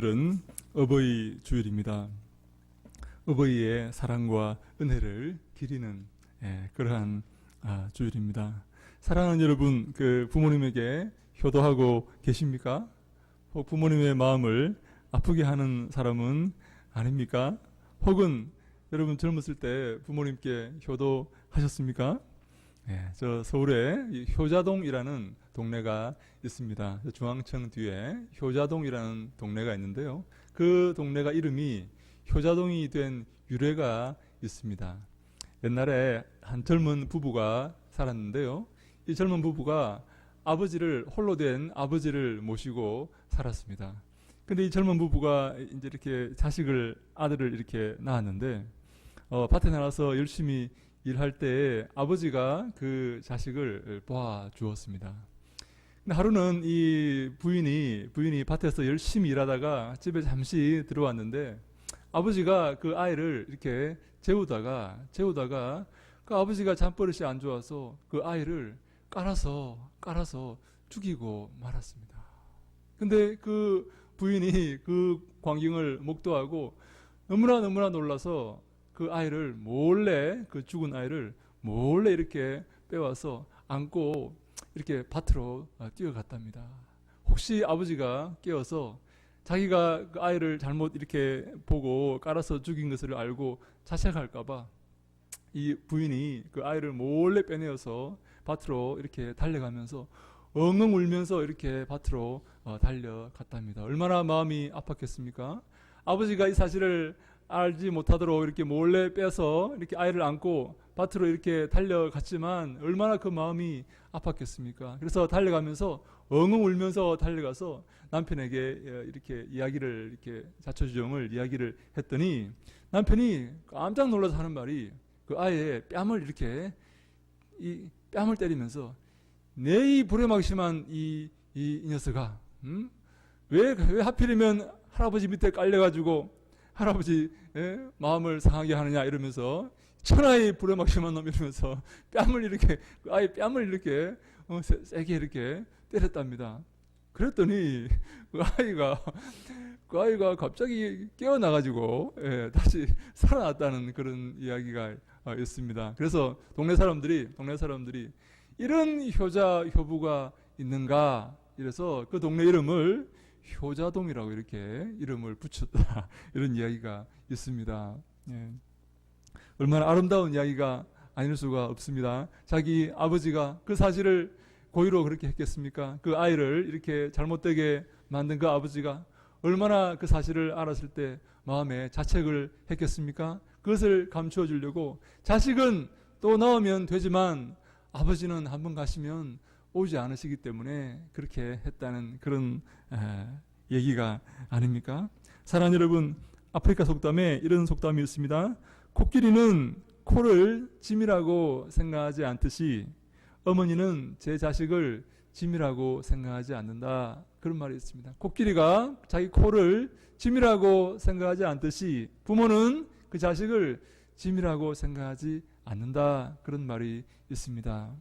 오늘은 어버이 주일입니다. 어버이의 사랑과 은혜를 기리는 그러한 주일입니다. 사랑하는 여러분, 부모님에게 효도하고 계십니까? 혹 부모님의 마음을 아프게 하는 사람은 아닙니까? 혹은 여러분 젊었을 때 부모님께 효도하셨습니까? 저 서울에 효자동이라는 동네가 있습니다. 중앙청 뒤에 효자동이라는 동네가 있는데요. 그 동네가 이름이 효자동이 된 유래가 있습니다. 옛날에 한 젊은 부부가 살았는데요. 이 젊은 부부가 홀로 된 아버지를 모시고 살았습니다. 근데 이 젊은 부부가 이제 이렇게 아들을 이렇게 낳았는데, 밭에 나가서 열심히 일할 때 아버지가 그 자식을 보아주었습니다. 근데 하루는 이 부인이 밭에서 열심히 일하다가 집에 잠시 들어왔는데, 아버지가 그 아이를 이렇게 재우다가 그 아버지가 잠버릇이 안 좋아서 그 아이를 깔아서 죽이고 말았습니다. 근데 그 부인이 그 광경을 목도하고 너무나 놀라서 그 죽은 아이를 몰래 이렇게 빼와서 안고 이렇게 밭으로 뛰어갔답니다. 혹시 아버지가 깨어서 자기가 그 아이를 잘못 이렇게 보고 깔아서 죽인 것을 알고 자책할까봐 이 부인이 그 아이를 몰래 빼내어서 밭으로 이렇게 달려가면서 엉엉 울면서 이렇게 밭으로 달려갔답니다. 얼마나 마음이 아팠겠습니까? 아버지가 이 사실을 알지 못하도록 이렇게 몰래 빼서 이렇게 아이를 안고 밭으로 이렇게 달려갔지만 얼마나 그 마음이 아팠겠습니까? 그래서 달려가면서 엉엉 울면서 달려가서 남편에게 이렇게 자초지종을 이야기를 했더니 남편이 깜짝 놀라서 하는 말이 그 아이의 뺨을 때리면서 내 이 불행막심한 이 녀석아, 왜 하필이면 할아버지 밑에 깔려가지고 할아버지 마음을 상하게 하느냐 이러면서 천하의 불행막심한 놈 이러면서 아이 뺨을 이렇게 세게 이렇게 때렸답니다. 그랬더니 그 아이가 갑자기 깨어나가지고 다시 살아났다는 그런 이야기가 있습니다. 그래서 동네 사람들이 이런 효부가 있는가 이래서 그 동네 이름을 효자동이라고 이렇게 이름을 붙였다 이런 이야기가 있습니다. 얼마나 아름다운 이야기가 아닐 수가 없습니다. 자기 아버지가 그 사실을 고의로 그렇게 했겠습니까? 그 아이를 이렇게 잘못되게 만든 그 아버지가 얼마나 그 사실을 알았을 때 마음에 자책을 했겠습니까? 그것을 감추어 주려고 자식은 또 낳으면 되지만 아버지는 한번 가시면 오지 않으시기 때문에 그렇게 했다는 그런 얘기가 아닙니까? 사랑하는 여러분, 아프리카 속담에 이런 속담이 있습니다. 코끼리는 코를 짐이라고 생각하지 않듯이 어머니는 제 자식을 짐이라고 생각하지 않는다. 그런 말이 있습니다. 코끼리가 자기 코를 짐이라고 생각하지 않듯이 부모는 그 자식을 짐이라고 생각하지 않는다. 그런 말이 있습니다.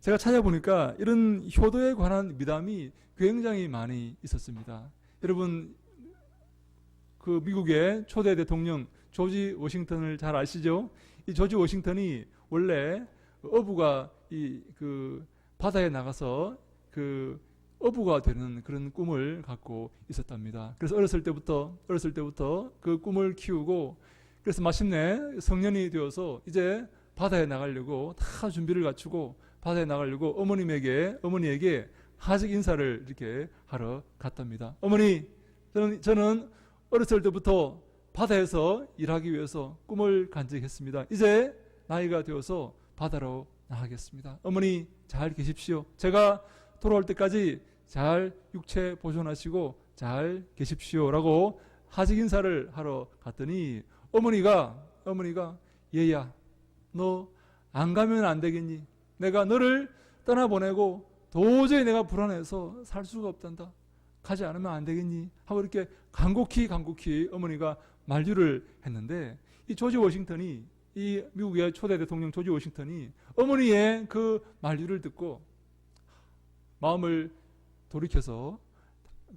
제가 찾아보니까 이런 효도에 관한 미담이 굉장히 많이 있었습니다. 여러분, 그 미국의 초대 대통령 조지 워싱턴을 잘 아시죠? 이 조지 워싱턴이 원래 어부가 바다에 나가서 어부가 되는 그런 꿈을 갖고 있었답니다. 그래서 어렸을 때부터 그 꿈을 키우고 그래서 마침내 성년이 되어서 이제 바다에 나가려고 다 준비를 갖추고 바다에 나가려고 어머니에게 하직 인사를 이렇게 하러 갔답니다. 어머니, 저는 어렸을 때부터 바다에서 일하기 위해서 꿈을 간직했습니다. 이제 나이가 되어서 바다로 나가겠습니다. 어머니 잘 계십시오. 제가 돌아올 때까지 잘 육체 보존하시고 잘 계십시오. 라고 하직 인사를 하러 갔더니 어머니가 얘야, 너 안 가면 안 되겠니? 내가 너를 떠나보내고 도저히 내가 불안해서 살 수가 없단다. 가지 않으면 안 되겠니? 하고 이렇게 간곡히 어머니가 만류를 했는데 이 미국의 초대 대통령 조지 워싱턴이 어머니의 그 만류를 듣고 마음을 돌이켜서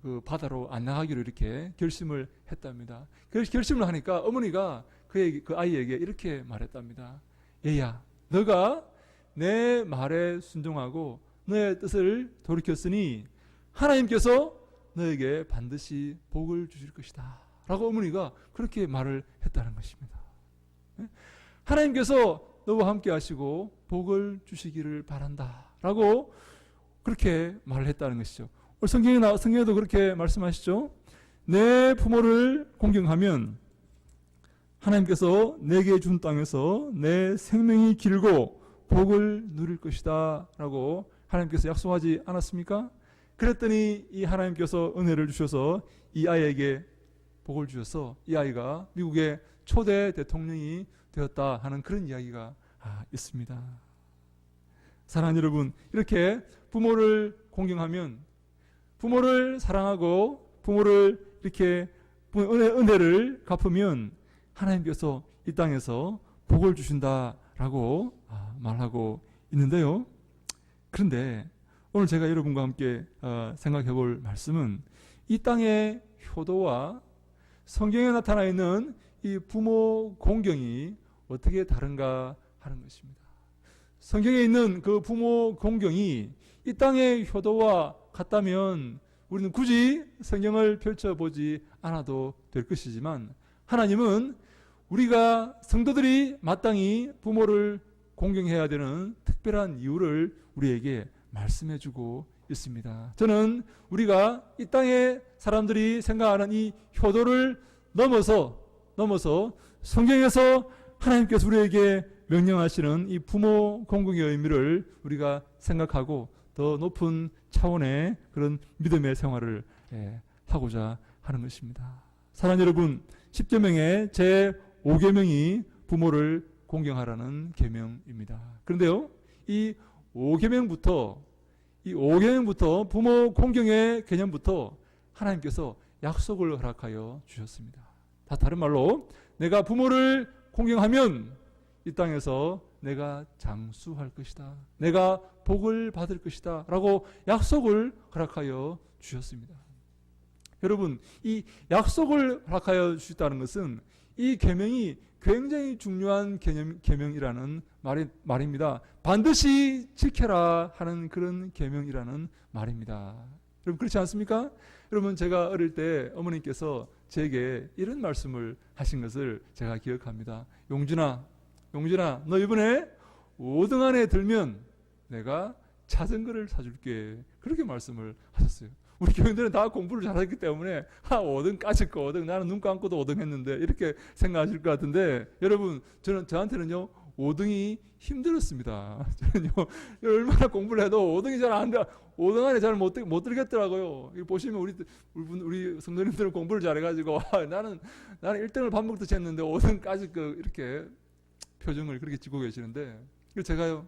그 바다로 안 나가기로 이렇게 결심을 했답니다. 그래서 결심을 하니까 어머니가 그 아이에게 이렇게 말했답니다. 얘야, 너가 내 말에 순종하고 너의 뜻을 돌이켰으니 하나님께서 너에게 반드시 복을 주실 것이다 라고 어머니가 그렇게 말을 했다는 것입니다. 하나님께서 너와 함께 하시고 복을 주시기를 바란다 라고 그렇게 말을 했다는 것이죠. 성경에도 그렇게 말씀하시죠. 내 부모를 공경하면 하나님께서 내게 준 땅에서 내 생명이 길고 복을 누릴 것이다 라고 하나님께서 약속하지 않았습니까? 그랬더니 이 하나님께서 은혜를 주셔서 이 아이에게 복을 주셔서 이 아이가 미국의 초대 대통령이 되었다 하는 그런 이야기가 있습니다. 사랑하는 여러분, 이렇게 부모를 공경하면, 부모를 사랑하고 부모를 이렇게 은혜를 갚으면 하나님께서 이 땅에서 복을 주신다라고 말하고 있는데요. 그런데 오늘 제가 여러분과 함께 생각해 볼 말씀은 이 땅의 효도와 성경에 나타나 있는 이 부모 공경이 어떻게 다른가 하는 것입니다. 성경에 있는 그 부모 공경이 이 땅의 효도와 같다면 우리는 굳이 성경을 펼쳐보지 않아도 될 것이지만 하나님은 우리가 성도들이 마땅히 부모를 공경해야 되는 특별한 이유를 우리에게 말씀해주고 있습니다. 저는 우리가 이 땅의 사람들이 생각하는 이 효도를 넘어서 성경에서 하나님께서 우리에게 명령하시는 이 부모 공경의 의미를 우리가 생각하고 더 높은 차원의 그런 믿음의 생활을 하고자 하는 것입니다. 사랑하는 여러분, 10계명의 제5계명이 부모를 공경하라는 계명입니다. 그런데요, 이 5계명부터 부모 공경의 개념부터 하나님께서 약속을 허락하여 주셨습니다. 다른 말로 내가 부모를 공경하면 이 땅에서 내가 장수할 것이다, 내가 복을 받을 것이다 라고 약속을 허락하여 주셨습니다. 여러분, 이 약속을 허락하여 주셨다는 것은 이 계명이 굉장히 중요한 계명이라는 말입니다. 반드시 지켜라 하는 그런 계명이라는 말입니다. 여러분, 그렇지 않습니까? 여러분, 제가 어릴 때 어머니께서 제게 이런 말씀을 하신 것을 제가 기억합니다. 용준아, 너 이번에 5등 안에 들면 내가 자전거를 사줄게. 그렇게 말씀을 하셨어요. 우리 교인들은 다 공부를 잘했기 때문에 5등 까짓 거 5등, 나는 눈 감고도 5등 했는데 이렇게 생각하실 것 같은데, 여러분, 저한테는요 5등이 힘들었습니다. 저는요 얼마나 공부를 해도 5등이 잘 안 돼. 5등 안에 잘 못 들겠더라고요. 보시면 우리 성도님들은 공부를 잘해가지고 나는 1등을 밥 먹듯이 했는데 5등까지 이렇게 표정을 그렇게 짓고 계시는데, 제가요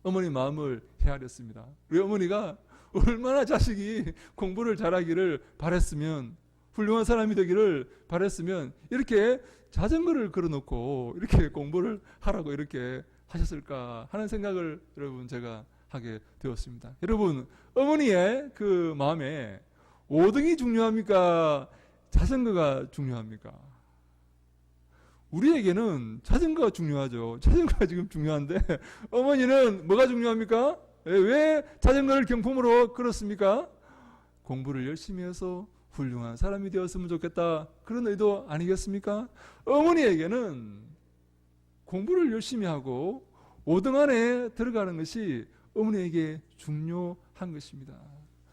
어머니 마음을 헤아렸습니다. 우리 어머니가 얼마나 자식이 공부를 잘하기를 바랬으면, 훌륭한 사람이 되기를 바랬으면 이렇게 자전거를 걸어놓고 이렇게 공부를 하라고 이렇게 하셨을까 하는 생각을 여러분 제가 하게 되었습니다. 여러분, 어머니의 그 마음에 5등이 중요합니까? 자전거가 중요합니까? 우리에게는 자전거가 중요하죠. 자전거가 지금 중요한데 어머니는 뭐가 중요합니까? 왜 자전거를 경품으로 걸었습니까? 공부를 열심히 해서 훌륭한 사람이 되었으면 좋겠다, 그런 의도 아니겠습니까? 어머니에게는 공부를 열심히 하고 5등 안에 들어가는 것이 어머니에게 중요한 것입니다.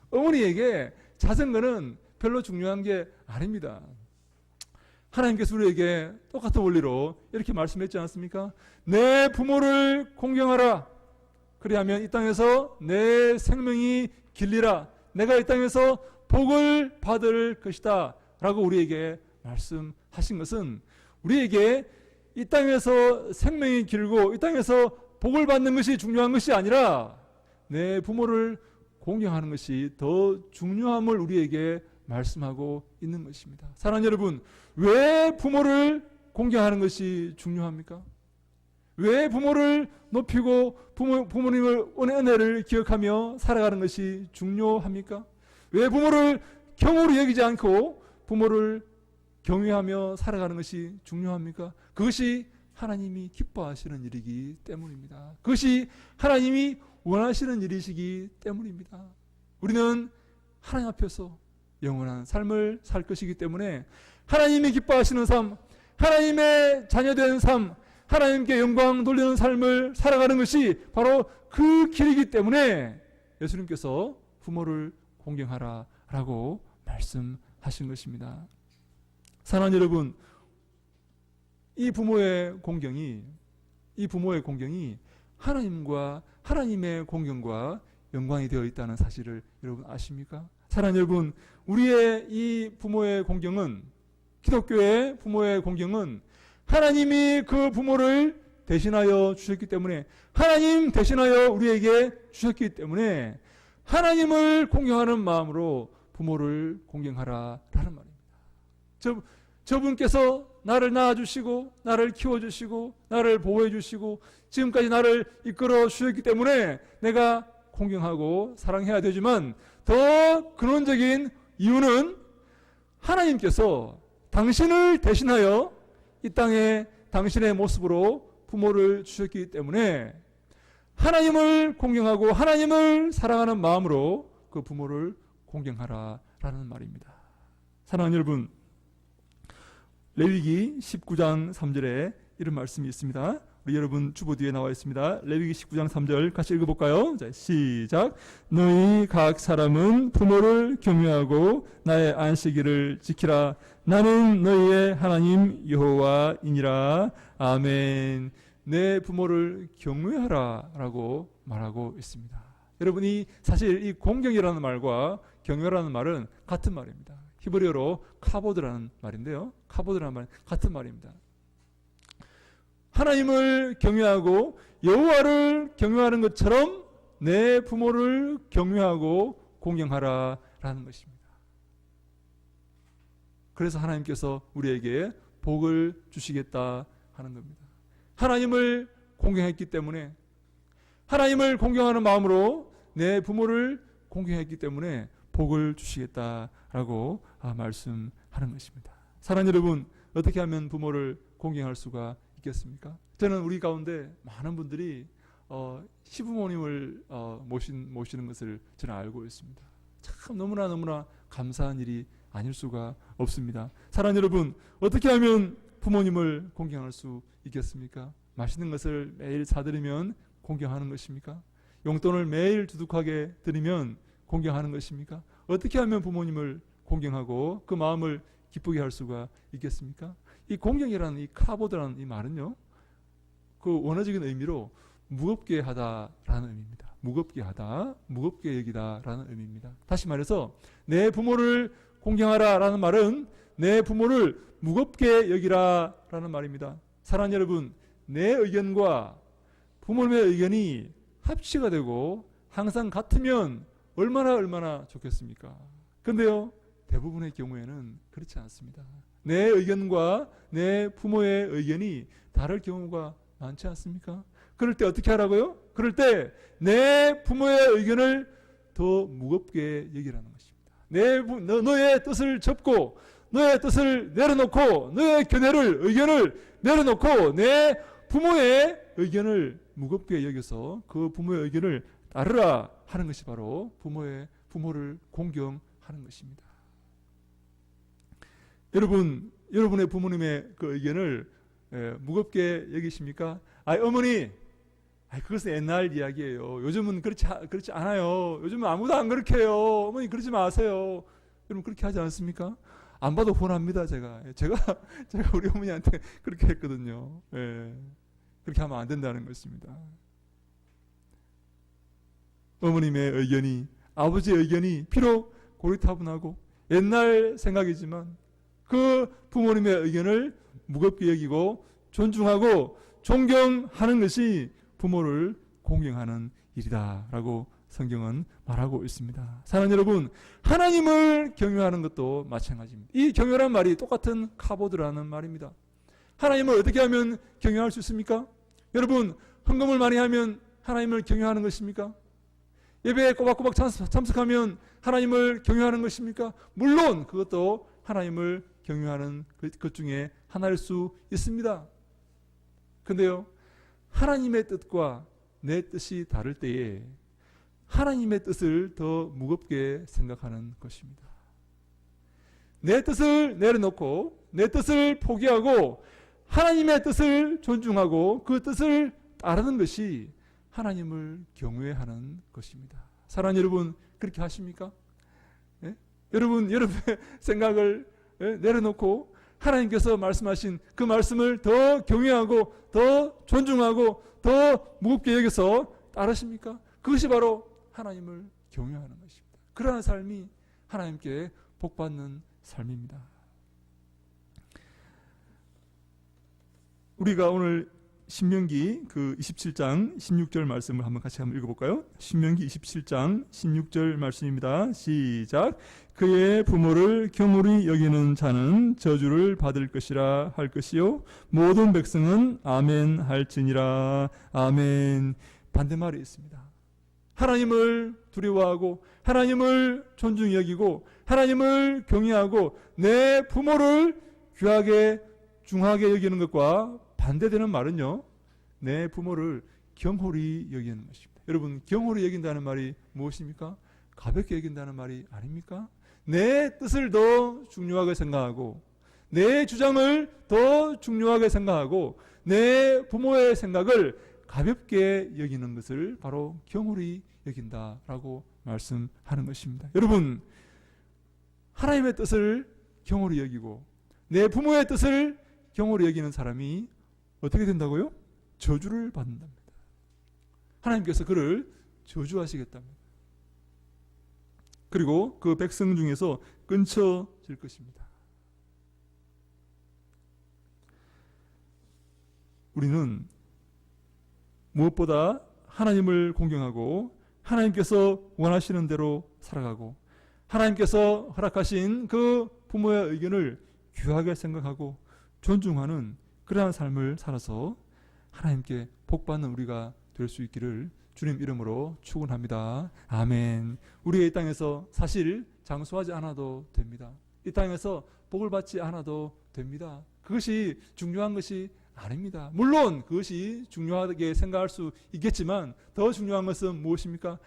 어머니에게 자전거는 별로 중요한 게 아닙니다. 하나님께서 우리에게 똑같은 원리로 이렇게 말씀했지 않습니까? 내 부모를 공경하라. 그리하면 이 땅에서 내 생명이 길리라. 내가 이 땅에서 복을 받을 것이다 라고 우리에게 말씀하신 것은 우리에게 이 땅에서 생명이 길고 이 땅에서 복을 받는 것이 중요한 것이 아니라 내 부모를 공경하는 것이 더 중요함을 우리에게 말씀하고 있는 것입니다. 사랑하는 여러분, 왜 부모를 공경하는 것이 중요합니까? 왜 부모를 높이고 부모님을 은혜를 기억하며 살아가는 것이 중요합니까? 왜 부모를 경으로 여기지 않고 부모를 경외하며 살아가는 것이 중요합니까? 그것이 하나님이 기뻐하시는 일이기 때문입니다. 그것이 하나님이 원하시는 일이시기 때문입니다. 우리는 하나님 앞에서 영원한 삶을 살 것이기 때문에 하나님이 기뻐하시는 삶, 하나님의 자녀된 삶, 하나님께 영광 돌리는 삶을 살아가는 것이 바로 그 길이기 때문에 예수님께서 부모를 공경하라 라고 말씀하신 것입니다. 사랑하는 여러분, 이 부모의 공경이 하나님과 하나님의 공경과 연관이 되어 있다는 사실을 여러분 아십니까? 사랑하는 여러분, 우리의 이 부모의 공경은, 기독교의 부모의 공경은 하나님이 그 부모를 대신하여 주셨기 때문에, 하나님 대신하여 우리에게 주셨기 때문에 하나님을 공경하는 마음으로 부모를 공경하라라는 말입니다. 저분께서 나를 낳아주시고 나를 키워주시고 나를 보호해주시고 지금까지 나를 이끌어 주셨기 때문에 내가 공경하고 사랑해야 되지만, 더 근원적인 이유는 하나님께서 당신을 대신하여 이 땅에 당신의 모습으로 부모를 주셨기 때문에 하나님을 공경하고 하나님을 사랑하는 마음으로 그 부모를 공경하라라는 말입니다. 사랑하는 여러분, 레위기 19장 3절에 이런 말씀이 있습니다. 우리 여러분 주보 뒤에 나와 있습니다. 레위기 19장 3절 같이 읽어볼까요? 자, 시작. 너희 각 사람은 부모를 경외하고 나의 안식일을 지키라. 나는 너희의 하나님 여호와이니라. 아멘. 내 부모를 경외하라 라고 말하고 있습니다. 여러분이 사실 이 공경이라는 말과 경외라는 말은 같은 말입니다. 히브리어로 카보드라는 말인데요. 카보드라는 말은 같은 말입니다. 하나님을 경외하고 여호와를 경외하는 것처럼 내 부모를 경외하고 공경하라라는 것입니다. 그래서 하나님께서 우리에게 복을 주시겠다 하는 겁니다. 하나님을 공경했기 때문에, 하나님을 공경하는 마음으로 내 부모를 공경했기 때문에 복을 주시겠다라고 말씀하는 것입니다. 사랑하는 여러분, 어떻게 하면 부모를 공경할 수가 있겠습니까? 저는 우리 가운데 많은 분들이 시부모님을 모시는 것을 저는 알고 있습니다. 참 너무나 감사한 일이 아닐 수가 없습니다. 사랑하는 여러분, 어떻게 하면 부모님을 공경할 수 있겠습니까? 맛있는 것을 매일 사드리면 공경하는 것입니까? 용돈을 매일 두둑하게 드리면 공경하는 것입니까? 어떻게 하면 부모님을 공경하고 그 마음을 기쁘게 할 수가 있겠습니까? 이 공경이라는 이 카보드라는 이 말은요, 그 원어적인 의미로 무겁게 하다라는 의미입니다. 무겁게 하다, 무겁게 여기다라는 의미입니다. 다시 말해서 내 부모를 공경하라라는 말은 내 부모를 무겁게 여기라라는 말입니다. 사랑하는 여러분, 내 의견과 부모님의 의견이 합치가 되고 항상 같으면 얼마나 좋겠습니까? 그런데요, 대부분의 경우에는 그렇지 않습니다. 내 의견과 내 부모의 의견이 다를 경우가 많지 않습니까? 그럴 때 어떻게 하라고요? 그럴 때 내 부모의 의견을 더 무겁게 여기라는 것입니다. 너의 뜻을 접고 너의 뜻을 내려놓고 너의 의견을 내려놓고 내 부모의 의견을 무겁게 여겨서 그 부모의 의견을 따르라 하는 것이 바로 부모를 공경하는 것입니다. 여러분의 부모님의 그 의견을 무겁게 여기십니까? 어머니, 그것은 옛날 이야기예요. 요즘은 그렇지 않아요. 요즘은 아무도 안 그렇게 해요. 어머니 그러지 마세요. 여러분 그렇게 하지 않습니까? 안 봐도 훤합니다. 제가 우리 어머니한테 그렇게 했거든요. 그렇게 하면 안 된다는 것입니다. 어머님의 의견이, 아버지의 의견이 비록 고리타분하고 옛날 생각이지만 그 부모님의 의견을 무겁게 여기고 존중하고 존경하는 것이 부모를 공경하는 일이다라고 성경은 말하고 있습니다. 사랑하는 여러분, 하나님을 경외하는 것도 마찬가지입니다. 이 경외라는 말이 똑같은 카보드라는 말입니다. 하나님을 어떻게 하면 경외할 수 있습니까? 여러분, 헌금을 많이 하면 하나님을 경외하는 것입니까? 예배에 꼬박꼬박 참석하면 하나님을 경외하는 것입니까? 물론 그것도 하나님을 경외하는 것 중에 하나일 수 있습니다. 근데요, 하나님의 뜻과 내 뜻이 다를 때에 하나님의 뜻을 더 무겁게 생각하는 것입니다. 내 뜻을 내려놓고 내 뜻을 포기하고 하나님의 뜻을 존중하고 그 뜻을 따르는 것이 하나님을 경외하는 것입니다. 사랑하는 여러분, 그렇게 하십니까? 예? 여러분의 생각을 내려놓고 하나님께서 말씀하신 그 말씀을 더 경외하고 더 존중하고 더 무겁게 여겨서 따르십니까? 그것이 바로 하나님을 경외하는 것입니다. 그러한 삶이 하나님께 복받는 삶입니다. 우리가 오늘 신명기 그 27장 16절 말씀을 같이 한번 읽어볼까요? 신명기 27장 16절 말씀입니다. 시작. 그의 부모를 경홀히 여기는 자는 저주를 받을 것이라 할 것이요 모든 백성은 아멘 할지니라. 아멘. 반대말이 있습니다. 하나님을 두려워하고 하나님을 존중히 여기고 하나님을 경외하고 내 부모를 귀하게 중하게 여기는 것과 반대되는 말은요, 내 부모를 경홀히 여기는 것입니다. 여러분, 경홀히 여긴다는 말이 무엇입니까? 가볍게 여긴다는 말이 아닙니까? 내 뜻을 더 중요하게 생각하고 내 주장을 더 중요하게 생각하고 내 부모의 생각을 가볍게 여기는 것을 바로 경홀히 여긴다라고 말씀하는 것입니다. 여러분, 하나님의 뜻을 경홀히 여기고 내 부모의 뜻을 경홀히 여기는 사람이 어떻게 된다고요? 저주를 받는답니다. 하나님께서 그를 저주하시겠답니다. 그리고 그 백성 중에서 끊쳐질 것입니다. 우리는 무엇보다 하나님을 공경하고 하나님께서 원하시는 대로 살아가고 하나님께서 허락하신 그 부모의 의견을 귀하게 생각하고 존중하는 그러한 삶을 살아서 하나님께 복받는 우리가 될 수 있기를 주님 이름으로 축원합니다. 아멘. 우리가 이 땅에서 사실 장수하지 않아도 됩니다. 이 땅에서 복을 받지 않아도 됩니다. 그것이 중요한 것이 아닙니다. 물론 그것이 중요하게 생각할 수 있겠지만 더 중요한 것은 무엇입니까?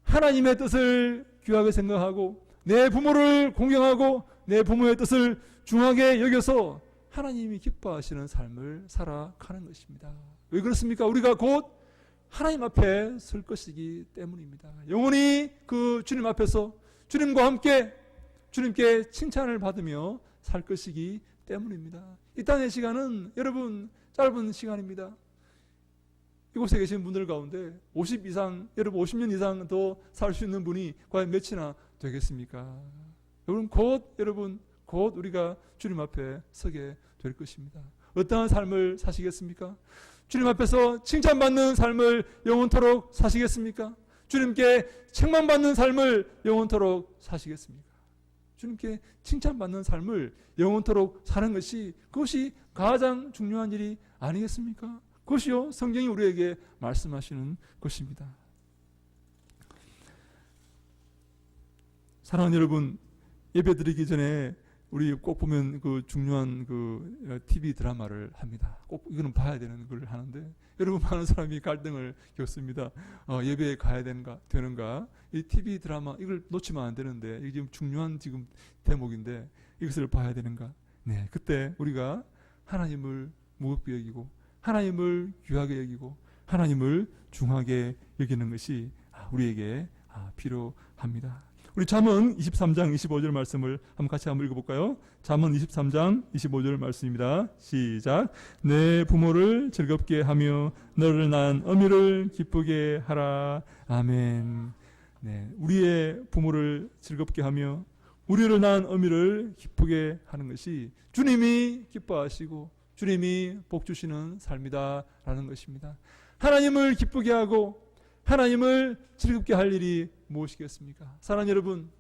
하나님의 뜻을 귀하게 생각하고 내 부모를 공경하고 내 부모의 뜻을 중하게 여겨서 하나님이 기뻐하시는 삶을 살아가는 것입니다. 왜 그렇습니까? 우리가 곧 하나님 앞에 설 것이기 때문입니다. 영원히 그 주님 앞에서 주님과 함께 주님께 칭찬을 받으며 살 것이기 때문입니다. 이 땅의 시간은 여러분 짧은 시간입니다. 이곳에 계신 분들 가운데 50 이상, 여러분 50년 이상 더 살 수 있는 분이 과연 몇이나 되겠습니까? 여러분 곧 우리가 주님 앞에 서게 될 것입니다. 어떠한 삶을 사시겠습니까? 주님 앞에서 칭찬받는 삶을 영원토록 사시겠습니까? 주님께 책망받는 삶을 영원토록 사시겠습니까? 주님께 칭찬받는 삶을 영원토록 사는 그것이 가장 중요한 일이 아니겠습니까? 그것이요 성경이 우리에게 말씀하시는 것입니다. 사랑하는 여러분, 예배 드리기 전에 우리 꼭 보면 그 중요한 그 TV 드라마를 합니다. 꼭 이거는 봐야 되는 걸 하는데 여러분 많은 사람이 갈등을 겪습니다. 예배에 가야 되는가? 이 TV 드라마 이걸 놓치면 안 되는데 이게 지금 중요한 지금 대목인데 이것을 봐야 되는가? 네, 그때 우리가 하나님을 무겁게 여기고 하나님을 귀하게 여기고 하나님을 중하게 여기는 것이 우리에게 필요합니다. 우리 잠언 23장 25절 말씀을 같이 한번 읽어볼까요? 잠언 23장 25절 말씀입니다. 시작. 내 부모를 즐겁게 하며 너를 낳은 어미를 기쁘게 하라. 아멘. 네, 우리의 부모를 즐겁게 하며 우리를 낳은 어미를 기쁘게 하는 것이 주님이 기뻐하시고 주님이 복 주시는 삶이다라는 것입니다. 하나님을 기쁘게 하고 하나님을 즐겁게 할 일이 무엇이겠습니까? 사랑하는 여러분,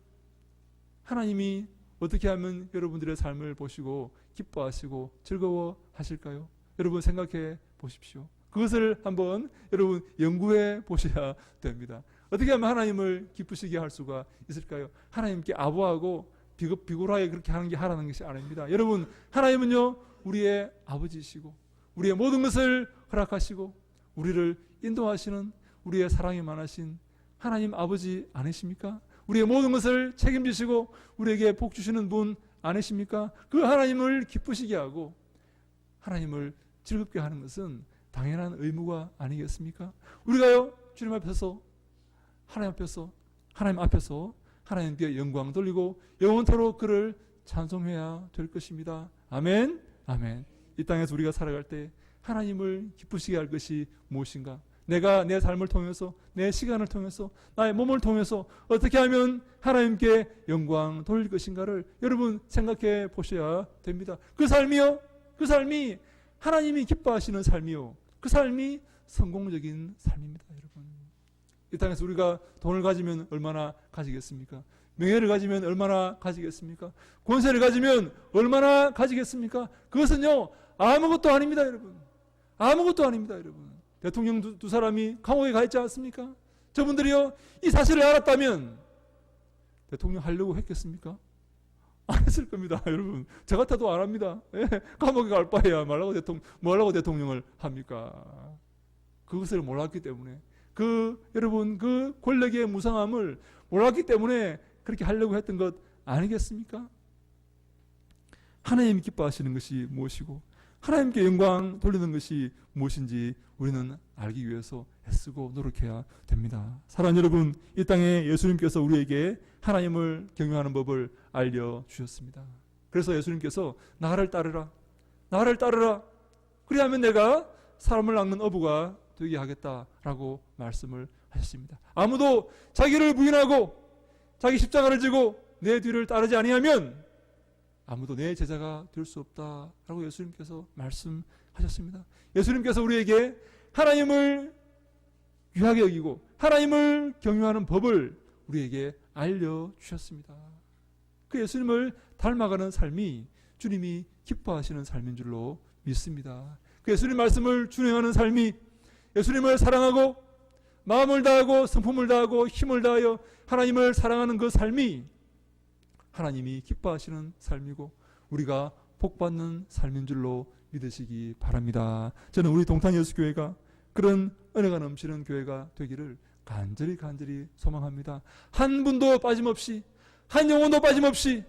하나님이 어떻게 하면 여러분들의 삶을 보시고 기뻐하시고 즐거워하실까요? 여러분 생각해 보십시오. 그것을 한번 여러분 연구해 보셔야 됩니다. 어떻게 하면 하나님을 기쁘시게 할 수가 있을까요? 하나님께 아부하고 비굴하게 그렇게 하는 게 하라는 것이 아닙니다. 여러분, 하나님은요, 우리의 아버지이시고 우리의 모든 것을 허락하시고 우리를 인도하시는 우리의 사랑이 많으신 하나님 아버지 아니십니까? 우리의 모든 것을 책임지시고 우리에게 복 주시는 분 아니십니까? 그 하나님을 기쁘시게 하고 하나님을 즐겁게 하는 것은 당연한 의무가 아니겠습니까? 우리가요, 주님 앞에서 하나님 앞에서 하나님께 영광 돌리고 영원토록 그를 찬송해야 될 것입니다. 아멘. 아멘. 이 땅에서 우리가 살아갈 때 하나님을 기쁘시게 할 것이 무엇인가? 내가 내 삶을 통해서, 내 시간을 통해서, 나의 몸을 통해서 어떻게 하면 하나님께 영광 돌릴 것인가를 여러분 생각해 보셔야 됩니다. 그 삶이요, 그 삶이 하나님이 기뻐하시는 삶이요, 그 삶이 성공적인 삶입니다. 여러분, 이 땅에서 우리가 돈을 가지면 얼마나 가지겠습니까? 명예를 가지면 얼마나 가지겠습니까? 권세를 가지면 얼마나 가지겠습니까? 그것은요, 아무것도 아닙니다. 여러분, 아무것도 아닙니다. 여러분, 대통령 두 사람이 감옥에 가 있지 않습니까? 저분들이요, 이 사실을 알았다면 대통령 하려고 했겠습니까? 안 했을 겁니다. 여러분, 저 같아도 안 합니다. 예, 감옥에 갈 바에야 뭐라고 대통령을 합니까? 그것을 몰랐기 때문에, 여러분, 그 권력의 무상함을 몰랐기 때문에 그렇게 하려고 했던 것 아니겠습니까? 하나님이 기뻐하시는 것이 무엇이고 하나님께 영광 돌리는 것이 무엇인지 우리는 알기 위해서 애쓰고 노력해야 됩니다. 사랑하는 여러분, 이 땅에 예수님께서 우리에게 하나님을 경외하는 법을 알려주셨습니다. 그래서 예수님께서 나를 따르라, 나를 따르라, 그리하면 내가 사람을 낚는 어부가 되게 하겠다라고 말씀을 하셨습니다. 아무도 자기를 부인하고 자기 십자가를 지고 내 뒤를 따르지 아니하면 아무도 내 제자가 될 수 없다라고 예수님께서 말씀하셨습니다. 예수님께서 우리에게 하나님을 귀하게 여기고 하나님을 경외하는 법을 우리에게 알려주셨습니다. 그 예수님을 닮아가는 삶이 주님이 기뻐하시는 삶인 줄로 믿습니다. 그 예수님 말씀을 준행하는 삶이 예수님을 사랑하고 마음을 다하고 성품을 다하고 힘을 다하여 하나님을 사랑하는 그 삶이 하나님이 기뻐하시는 삶이고 우리가 복받는 삶인 줄로 믿으시기 바랍니다. 저는 우리 동탄예수교회가 그런 은혜가 넘치는 교회가 되기를 간절히 소망합니다. 한 분도 빠짐없이, 한 영혼도 빠짐없이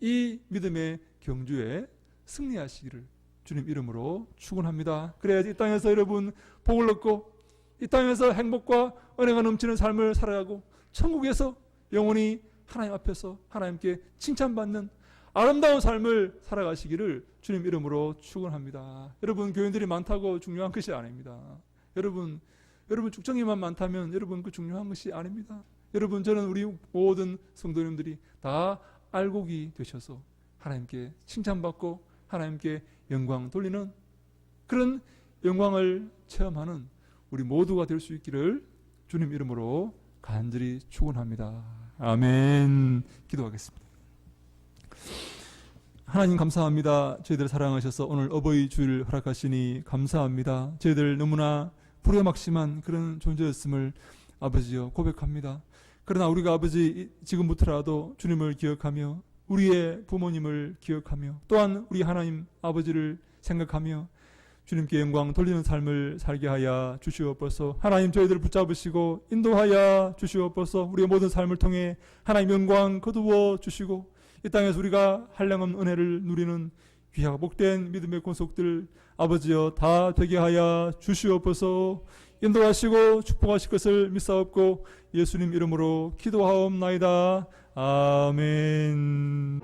이 믿음의 경주에 승리하시기를 주님 이름으로 축원합니다. 그래야지 이 땅에서 여러분 복을 얻고 이 땅에서 행복과 은혜가 넘치는 삶을 살아가고 천국에서 영원히 하나님 앞에서 하나님께 칭찬받는 아름다운 삶을 살아가시기를 주님 이름으로 축원합니다. 여러분, 교인들이 많다고 중요한 것이 아닙니다. 여러분 축정이만 많다면 여러분 그 중요한 것이 아닙니다. 여러분, 저는 우리 모든 성도님들이 다 알곡이 되셔서 하나님께 칭찬받고 하나님께 영광 돌리는 그런 영광을 체험하는 우리 모두가 될 수 있기를 주님 이름으로 간절히 축원합니다. 아멘. 기도하겠습니다. 하나님 감사합니다. 저희들 사랑하셔서 오늘 어버이 주일 허락하시니 감사합니다. 저희들 너무나 불효막심한 그런 존재였음을 아버지여 고백합니다. 그러나 우리가 아버지 지금부터라도 주님을 기억하며 우리의 부모님을 기억하며 또한 우리 하나님 아버지를 생각하며 주님께 영광 돌리는 삶을 살게 하여 주시옵소서. 하나님 저희들을 붙잡으시고 인도하여 주시옵소서. 우리의 모든 삶을 통해 하나님 영광 거두어 주시고 이 땅에서 우리가 한량없는 은혜를 누리는 귀하고 복된 믿음의 권속들 아버지여 다 되게 하여 주시옵소서. 인도하시고 축복하실 것을 믿사옵고 예수님 이름으로 기도하옵나이다. 아멘.